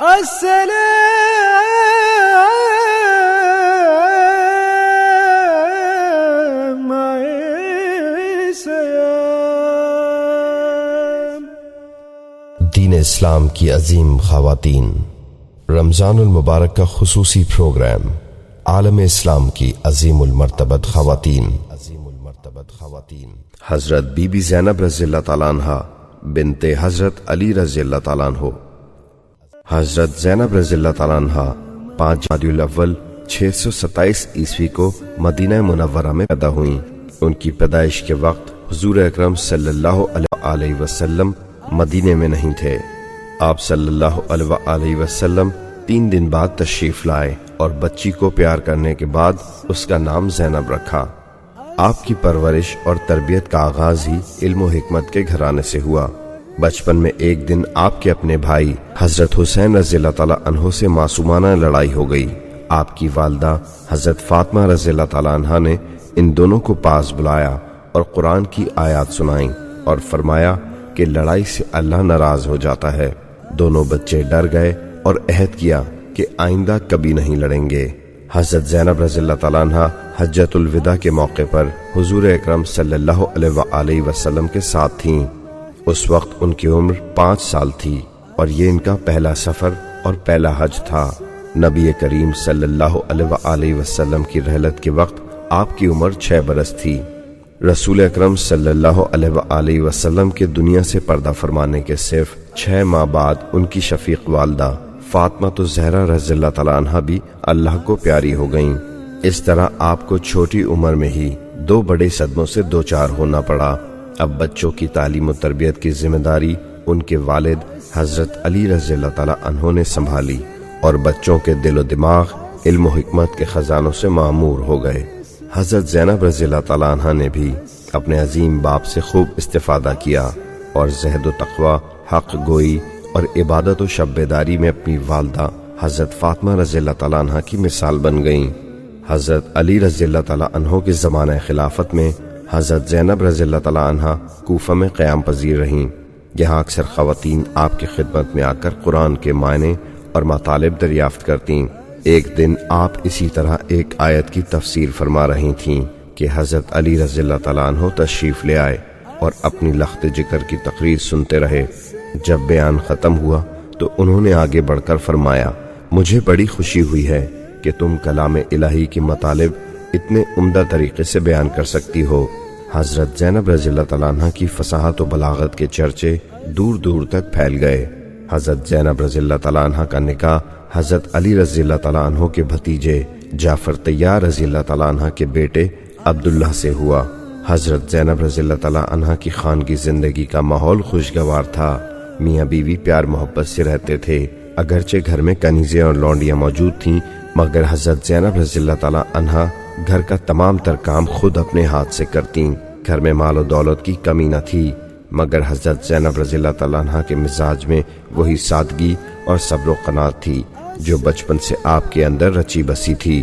السلام علیکم۔ دین اسلام کی عظیم خواتین، رمضان المبارک کا خصوصی پروگرام عالم اسلام کی عظیم المرتبت خواتین۔ حضرت بی بی زینب رضی اللہ تعالیٰ عنہ بنت حضرت علی رضی اللہ تعالیٰ عنہ۔ حضرت زینب رضی اللہ تعالیٰ عنہ 5 جمادی الاول 627 عیسوی کو مدینہ منورہ میں پیدا ہوئیں۔ ان کی پیدائش کے وقت حضور اکرم صلی اللہ علیہ وسلم مدینے میں نہیں تھے۔ آپ صلی اللہ علیہ وسلم 3 دن بعد تشریف لائے اور بچی کو پیار کرنے کے بعد اس کا نام زینب رکھا۔ آپ کی پرورش اور تربیت کا آغاز ہی علم و حکمت کے گھرانے سے ہوا۔ بچپن میں ایک دن آپ کے اپنے بھائی حضرت حسین رضی اللہ تعالیٰ عنہ سے معصومانہ لڑائی ہو گئی۔ آپ کی والدہ حضرت فاطمہ رضی اللہ تعالیٰ عنہ نے ان دونوں کو پاس بلایا اور قرآن کی آیات سنائیں اور فرمایا کہ لڑائی سے اللہ ناراض ہو جاتا ہے۔ دونوں بچے ڈر گئے اور عہد کیا کہ آئندہ کبھی نہیں لڑیں گے۔ حضرت زینب رضی اللہ تعالیٰ عنہ حجۃ الوداع کے موقع پر حضور اکرم صلی اللہ علیہ وسلم کے ساتھ تھیں۔ اس وقت ان کی عمر 5 سال تھی اور یہ ان کا پہلا سفر اور پہلا حج تھا۔ نبی کریم صلی اللہ علیہ وسلم کی رحلت کے وقت آپ کی عمر 6 برس تھی۔ رسول اکرم صلی اللہ علیہ وسلم کے دنیا سے پردہ فرمانے کے صرف 6 ماہ بعد ان کی شفیق والدہ فاطمہ الزہرا رضی اللہ تعالیٰ عنہ بھی اللہ کو پیاری ہو گئیں۔ اس طرح آپ کو چھوٹی عمر میں ہی 2 بڑے صدموں سے دوچار ہونا پڑا۔ اب بچوں کی تعلیم و تربیت کی ذمہ داری ان کے والد حضرت علی رضی اللہ تعالیٰ عنہ نے سنبھالی اور بچوں کے دل و دماغ علم و حکمت کے خزانوں سے معمور ہو گئے۔ حضرت زینب رضی اللہ تعالیٰ عنہ نے بھی اپنے عظیم باپ سے خوب استفادہ کیا اور زہد و تقوی، حق گوئی اور عبادت و شب بیداری میں اپنی والدہ حضرت فاطمہ رضی اللہ تعالیٰ عنہ کی مثال بن گئیں۔ حضرت علی رضی اللہ تعالیٰ عنہ کے زمانہ خلافت میں حضرت زینب رضی اللہ تعالیٰ عنہ کوفہ میں قیام پذیر رہیں۔ یہاں اکثر خواتین آپ کی خدمت میں آ کر قرآن کے معنی اور مطالب دریافت کرتیں۔ ایک دن آپ اسی طرح ایک آیت کی تفسیر فرما رہی تھیں کہ حضرت علی رضی اللہ تعالیٰ عنہ تشریف لے آئے اور اپنی لخت جگر کی تقریر سنتے رہے۔ جب بیان ختم ہوا تو انہوں نے آگے بڑھ کر فرمایا، مجھے بڑی خوشی ہوئی ہے کہ تم کلام الہی کے مطالب اتنے عمدہ طریقے سے بیان کر سکتی ہو۔ حضرت زینب رضی اللہ تعالیٰ عنہ کی فصاحت و بلاغت کے چرچے دور دور تک پھیل گئے۔ حضرت زینب رضی اللہ تعالیٰ عنہ کا نکاح حضرت علی رضی اللہ تعالیٰ عنہ کے بھتیجے جعفر طیار رضی اللہ تعالیٰ عنہ کے بیٹے عبداللہ سے ہوا۔ حضرت زینب رضی اللہ تعالیٰ عنہ کی خانگی زندگی کا ماحول خوشگوار تھا۔ میاں بیوی پیار محبت سے رہتے تھے۔ اگرچہ گھر میں کنیزیں اور لونڈیاں موجود تھیں، مگر حضرت زینب رضی اللہ تعالیٰ عنہ گھر کا تمام تر کام خود اپنے ہاتھ سے کرتیں۔ گھر میں مال و دولت کی کمی نہ تھی، مگر حضرت زینب رضی اللہ تعالیٰ عنہ کے مزاج میں وہی سادگی اور صبر و قناعت تھی جو بچپن سے آپ کے اندر رچی بسی تھی۔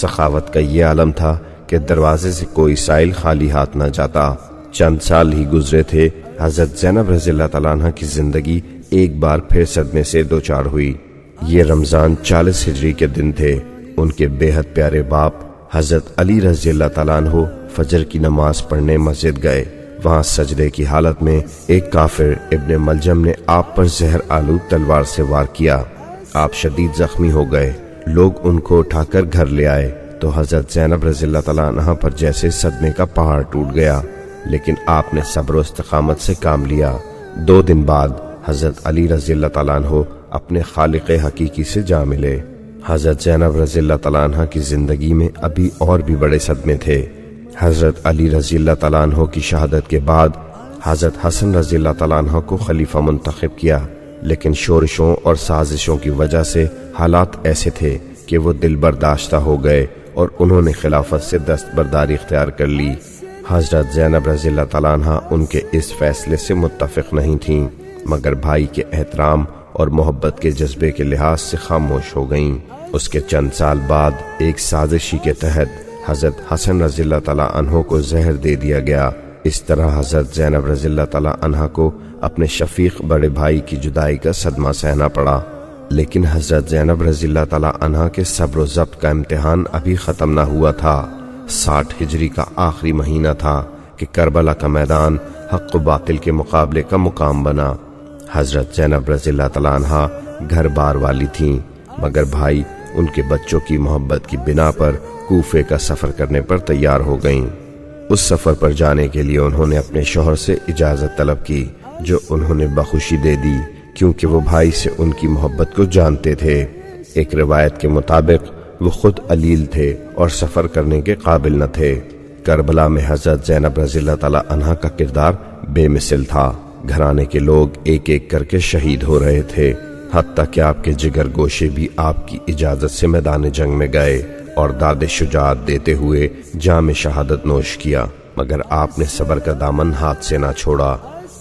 سخاوت کا یہ عالم تھا کہ دروازے سے کوئی سائل خالی ہاتھ نہ جاتا۔ چند سال ہی گزرے تھے، حضرت زینب رضی اللہ تعالیٰ عنہ کی زندگی ایک بار پھر صدمے سے دوچار ہوئی۔ یہ رمضان 40 ہجری کے دن تھے۔ ان کے بے حد پیارے باپ حضرت علی رضی اللہ تعالیٰ عنہ فجر کی نماز پڑھنے مسجد گئے۔ وہاں سجدے کی حالت میں ایک کافر ابن ملجم نے آپ پر زہر آلود تلوار سے وار کیا۔ آپ شدید زخمی ہو گئے۔ لوگ ان کو اٹھا کر گھر لے آئے تو حضرت زینب رضی اللہ تعالیٰ عنہ پر جیسے صدمے کا پہاڑ ٹوٹ گیا، لیکن آپ نے صبر و استقامت سے کام لیا۔ 2 دن بعد حضرت علی رضی اللہ تعالیٰ عنہ اپنے خالق حقیقی سے جا ملے۔ حضرت زینب رضی اللہ تعالیٰ عنہ کی زندگی میں ابھی اور بھی بڑے صدمے تھے۔ حضرت علی رضی اللہ تعالیٰ عنہ کی شہادت کے بعد حضرت حسن رضی اللہ تعالیٰ عنہ کو خلیفہ منتخب کیا، لیکن شورشوں اور سازشوں کی وجہ سے حالات ایسے تھے کہ وہ دل برداشتہ ہو گئے اور انہوں نے خلافت سے دستبرداری اختیار کر لی۔ حضرت زینب رضی اللہ تعالیٰ عنہ ان کے اس فیصلے سے متفق نہیں تھیں، مگر بھائی کے احترام اور محبت کے جذبے کے لحاظ سے خاموش ہو گئیں۔ اس کے چند سال بعد ایک سازشی کے تحت حضرت حسن رضی اللہ تعالیٰ عنہ کو زہر دے دیا گیا۔ اس طرح حضرت زینب رضی اللہ تعالیٰ عنہ کو اپنے شفیق بڑے بھائی کی جدائی کا صدمہ سہنا پڑا۔ لیکن حضرت زینب رضی اللہ تعالیٰ عنہا کے صبر و ضبط کا امتحان ابھی ختم نہ ہوا تھا۔ 60 ہجری کا آخری مہینہ تھا کہ کربلا کا میدان حق و باطل کے مقابلے کا مقام بنا۔ حضرت زینب رضی اللہ تعالیٰ عنہا گھر بار والی تھیں، مگر بھائی ان کے بچوں کی محبت کی بنا پر کوفے کا سفر کرنے پر تیار ہو گئیں۔ اس سفر پر جانے کے لیے انہوں نے اپنے شوہر سے اجازت طلب کی، جو انہوں نے بخوشی دے دی، کیونکہ وہ بھائی سے ان کی محبت کو جانتے تھے۔ ایک روایت کے مطابق وہ خود علیل تھے اور سفر کرنے کے قابل نہ تھے۔ کربلا میں حضرت زینب رضی اللہ تعالیٰ عنہا کا کردار بے مثل تھا۔ گھرانے کے لوگ ایک ایک کر کے شہید ہو رہے تھے، حتیٰ کہ آپ کے جگر گوشے بھی آپ کی اجازت سے میدان جنگ میں گئے اور داد شجاعت دیتے ہوئے جام شہادت نوش کیا، مگر آپ نے صبر کا دامن ہاتھ سے نہ چھوڑا۔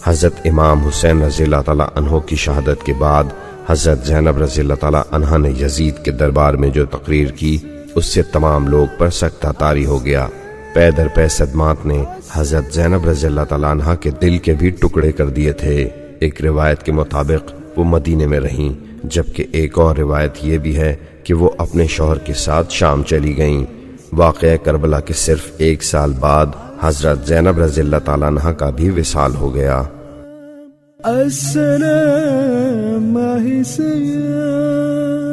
حضرت امام حسین رضی اللہ تعالیٰ عنہ کی شہادت کے بعد حضرت زینب رضی اللہ تعالیٰ عنہا نے یزید کے دربار میں جو تقریر کی، اس سے تمام لوگ پر سکتہ طاری ہو گیا۔ پے در پے صدمات نے حضرت زینب رضی اللہ تعالیٰ عنہا کے دل کے بھی ٹکڑے کر دیے تھے۔ ایک روایت کے مطابق وہ مدینے میں رہیں، جبکہ ایک اور روایت یہ بھی ہے کہ وہ اپنے شوہر کے ساتھ شام چلی گئیں۔ واقعہ کربلا کے صرف 1 سال بعد حضرت زینب رضی اللہ تعالیٰ عنہا کا بھی وصال ہو گیا۔ السلام ماہی سیاح